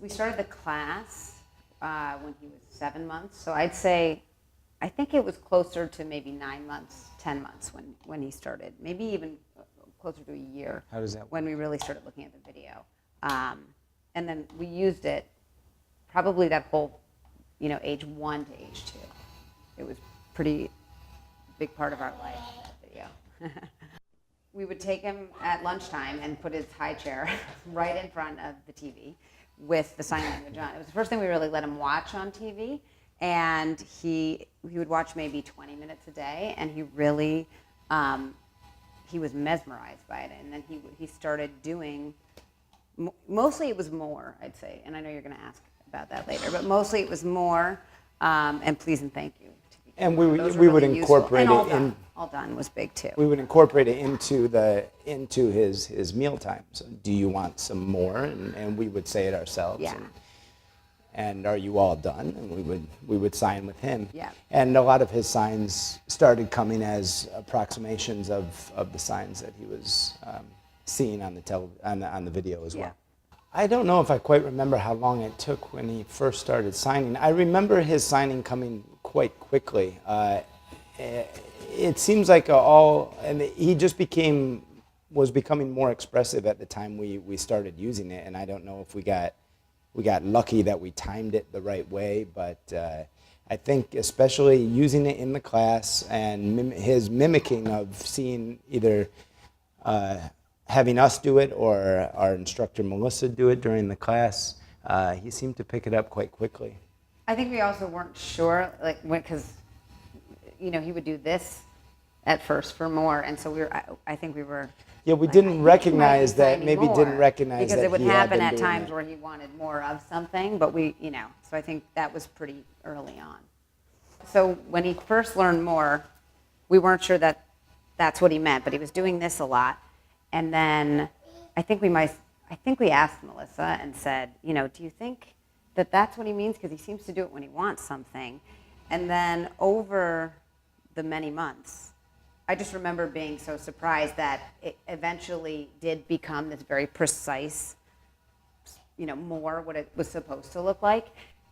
we started the class when he was 7 months. So I'd say, I think it was closer to maybe 9 months, 10 months when he started. Maybe even closer to a year. How does that work? When we really started looking at the video. And then we used it probably that whole, age 1 to age 2. It was pretty big part of our life, that video. We would take him at lunchtime and put his high chair right in front of the TV with the sign language on. It was the first thing we really let him watch on TV, and he would watch maybe 20 minutes a day, and he really, he was mesmerized by it, and then he started doing, mostly it was more, I'd say, and I know you're going to ask about that later, but mostly it was more, and please and thank you. And we would incorporate it in. All done was big too. We would incorporate it into his meal time. So, do you want some more? And we would say it ourselves. Yeah. And are you all done? And we would sign with him. Yeah. And a lot of his signs started coming as approximations of the signs that he was seeing on the video as well. Yeah. I don't know if I quite remember how long it took when he first started signing. I remember his signing coming quite quickly. It seems like and he just was becoming more expressive at the time we started using it, and I don't know if we got lucky that we timed it the right way, but I think especially using it in the class and his mimicking of seeing either having us do it or our instructor Melissa do it during the class, he seemed to pick it up quite quickly. I think we also weren't sure, because he would do this at first for more, and so I think we were. Yeah, we didn't recognize that. Maybe didn't recognize because that it would he had happen been at doing times that. where he wanted more of something, but so I think that was pretty early on. So when he first learned more, we weren't sure that that's what he meant, but he was doing this a lot, and then I think we asked Melissa and said, do you think that that's what he means? Because he seems to do it when he wants something, and then over the many months, I just remember being so surprised that it eventually did become this very precise, more what it was supposed to look like.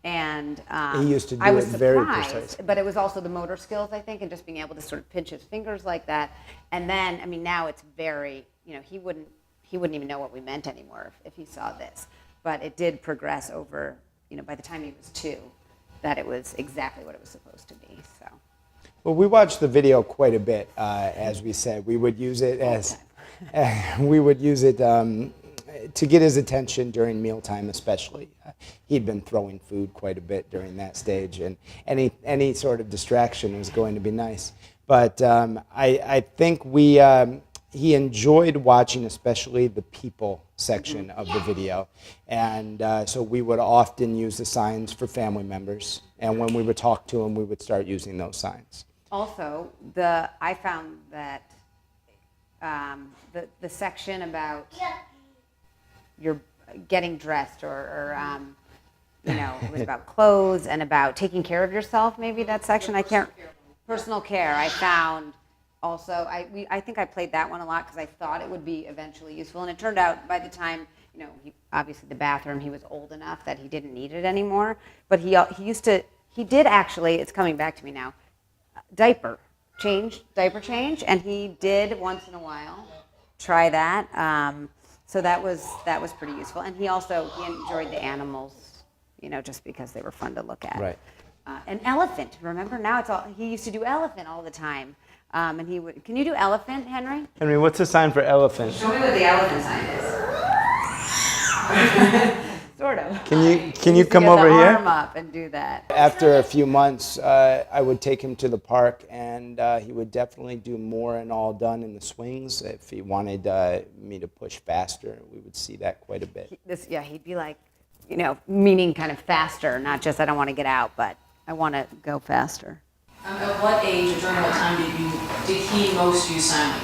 And he used to do I was it surprised, very precise. but it was also the motor skills, I think, and just being able to sort of pinch his fingers like that. And then, now it's very, he wouldn't even know what we meant anymore if he saw this. But it did progress over, by the time he was 2, that it was exactly what it was supposed to be. So. Well, we watched the video quite a bit, as we said. We would use it to get his attention during mealtime, especially. He'd been throwing food quite a bit during that stage, and any sort of distraction was going to be nice. But I think he enjoyed watching, especially the people section of the video, and so we would often use the signs for family members, and when we would talk to him, we would start using those signs. Also, I found that the section about your getting dressed or it was about clothes and about taking care of yourself. Maybe that section personal care. I found also I think I played that one a lot because I thought it would be eventually useful, and it turned out by the time obviously the bathroom, he was old enough that he didn't need it anymore. But he did actually. It's coming back to me now. Diaper change, and he did once in a while try that. So that was pretty useful, and he enjoyed the animals, just because they were fun to look at. Right. An elephant. Remember now he used to do elephant all the time, and he would. Can you do elephant, Henry? Henry, what's the sign for elephant? Show me what the elephant sign is. Sort of. Can you come over here? Arm up and do that. After a few months, I would take him to the park, and he would definitely do more and all done in the swings. If he wanted me to push faster, we would see that quite a bit. He'd be like, meaning kind of faster, not just I don't want to get out, but I want to go faster. At what age or during what time did he most use sign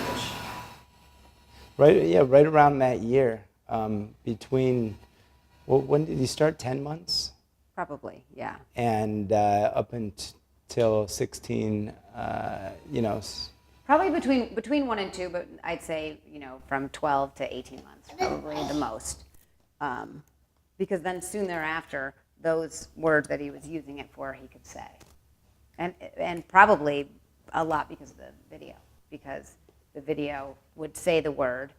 language? Right around that year, between. Well, when did he start? 10 months? Probably, yeah. And up until 16, Probably between 1 and 2, but I'd say, from 12 to 18 months, probably the most. because then soon thereafter, those words that he was using it for, he could say. And probably a lot because of the video, because the video would say the word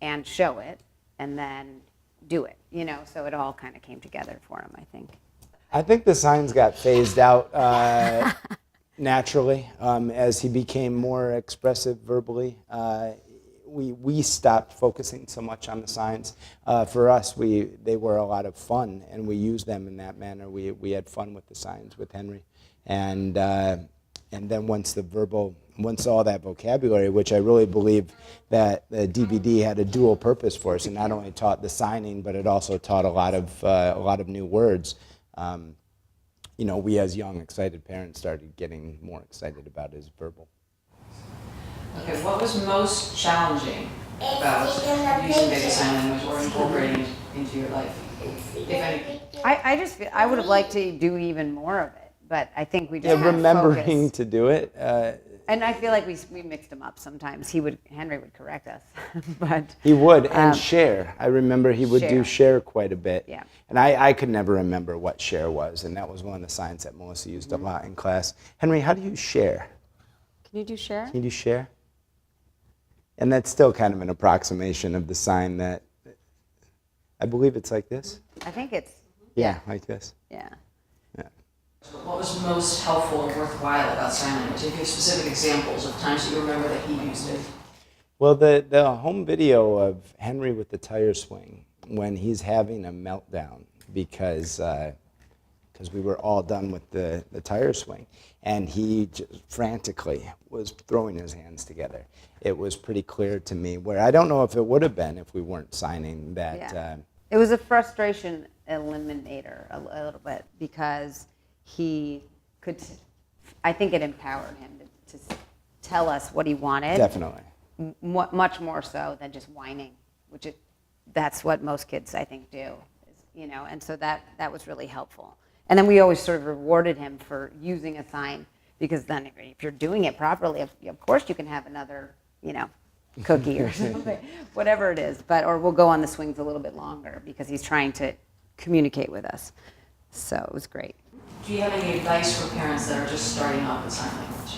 and show it and then do it, so it all kind of came together for him, I think. I think the signs got phased out naturally as he became more expressive verbally. We stopped focusing so much on the signs. For us, they were a lot of fun, and we used them in that manner. We had fun with the signs with Henry, and then once all that vocabulary, which I really believe that the DVD had a dual purpose for us, and not only taught the signing, but it also taught a lot of new words. We as young, excited parents started getting more excited about his verbal. Okay, what was most challenging about using basic sign language or incorporating it into your life, if anything? I just feel I would have liked to do even more of it, but I think we just remembering focused. to do it. And I feel like we mixed him up sometimes. Henry would correct us, but He would, and share. I remember he would do share quite a bit. Yeah. And I could never remember what share was, and that was one of the signs that Melissa used a lot in class. Henry, how do you share? Can you do share? Can you do share? And that's still kind of an approximation of the sign that, I believe it's like this. I think it's Yeah, like this. yeah. What was most helpful and worthwhile about sign language? If you have specific examples of times that you remember that he used it. Well, the home video of Henry with the tire swing when he's having a meltdown because we were all done with the tire swing, and he just frantically was throwing his hands together. It was pretty clear to me, where I don't know if it would have been if we weren't signing that. Yeah. It was a frustration eliminator a little bit because he could, I think it empowered him to tell us what he wanted. Definitely. Much more so than just whining, that's what most kids I think do, and so that was really helpful. And then we always sort of rewarded him for using a sign, because then if you're doing it properly, of course you can have another, cookie or something, whatever it is, or we'll go on the swings a little bit longer because he's trying to communicate with us. So it was great. Do you have any advice for parents that are just starting off with sign language?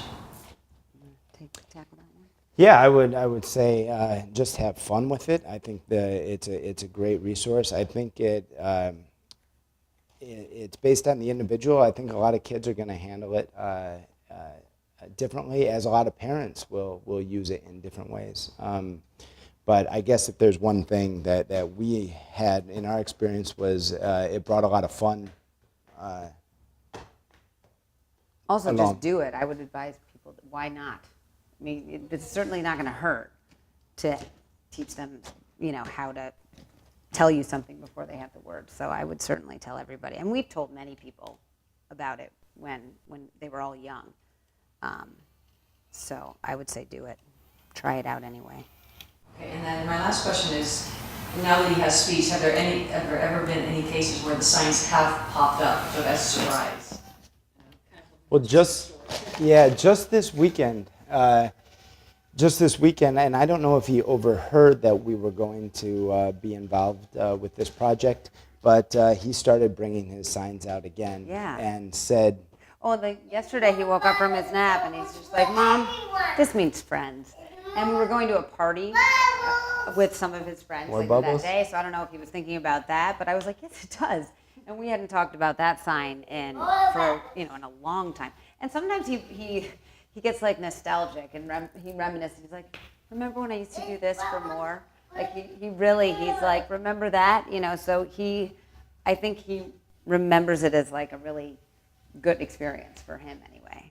Tackle that one. Yeah, I would say just have fun with it. I think it's a great resource. I think it's based on the individual. I think a lot of kids are going to handle it differently, as a lot of parents will use it in different ways. But I guess if there's one thing that we had in our experience was it brought a lot of fun. Also, along. just do it. I would advise people, why not? I mean, it's certainly not going to hurt to teach them, how to tell you something before they have the word. So I would certainly tell everybody. And we've told many people about it when they were all young. So I would say do it. Try it out anyway. Okay, and then my last question is, now that he has speech, have there ever been any cases where the signs have popped up, so that's a surprise? Well, just this weekend. And I don't know if he overheard that we were going to be involved with this project, but he started bringing his signs out again. Yeah. And said, Yesterday he woke up from his nap and he's just like, Mom, this means friends. And we were going to a party with some of his friends that day, so I don't know if he was thinking about that, but I was like, yes, it does. And we hadn't talked about that sign in a long time. And sometimes he gets like nostalgic and he reminisces. He's like, remember when I used to do this for more? Like he's like, remember that? So I think he remembers it as like a really good experience for him anyway.